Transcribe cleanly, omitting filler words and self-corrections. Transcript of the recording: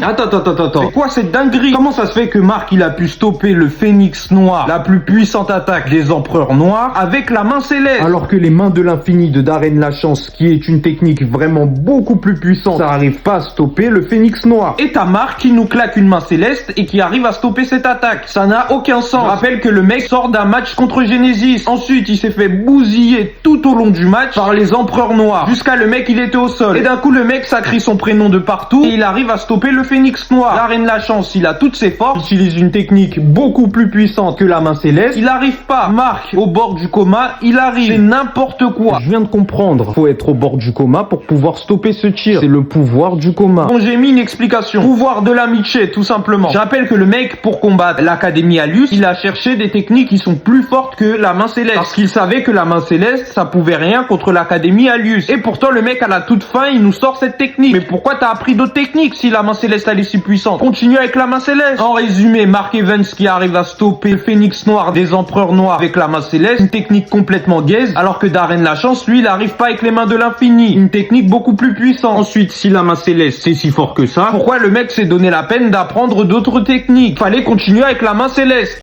Attends. C'est quoi cette dinguerie? Comment ça se fait que Marc il a pu stopper le Phénix Noir, la plus puissante attaque des Empereurs Noirs, avec la main céleste? Alors que les mains de l'infini de Darren Lachance, qui est une technique vraiment beaucoup plus puissante, ça arrive pas à stopper le Phénix Noir. Et t'as Marc qui nous claque une main céleste et qui arrive à stopper cette attaque. Ça n'a aucun sens. Je rappelle que le mec sort d'un match contre Genesis. Ensuite, il s'est fait bousiller tout au long du match par les Empereurs Noirs. Jusqu'à le mec il était au sol. Et d'un coup le mec ça crie son prénom de partout et il arrive à stopper le Phénix Noir. Darren Lachance, il a toutes ses forces, il utilise une technique beaucoup plus puissante que la main céleste. Il arrive pas. Marc, au bord du coma, il arrive. C'est n'importe quoi. Je viens de comprendre. Faut être au bord du coma pour pouvoir stopper ce tir. C'est le pouvoir du coma. Bon, j'ai mis une explication. Pouvoir de l'amitié, tout simplement. Je rappelle que le mec, pour combattre l'Académie Alius, il a cherché des techniques qui sont plus fortes que la main céleste. Parce qu'il savait que la main céleste, ça pouvait rien contre l'Académie Alius. Et pourtant, le mec, à la toute fin, il nous sort cette technique. Mais pourquoi t'as appris d'autres techniques si la main céleste, elle est si puissante? Continue avec la main céleste. En résumé, Mark Evans qui arrive à stopper le Phénix Noir des Empereurs Noirs avec la main céleste, une technique complètement gaze, alors que Darren Lachance, lui, il arrive pas avec les mains de l'infini, une technique beaucoup plus puissante. Ensuite, si la main céleste, c'est si fort que ça, pourquoi le mec s'est donné la peine d'apprendre d'autres techniques? Fallait continuer avec la main céleste.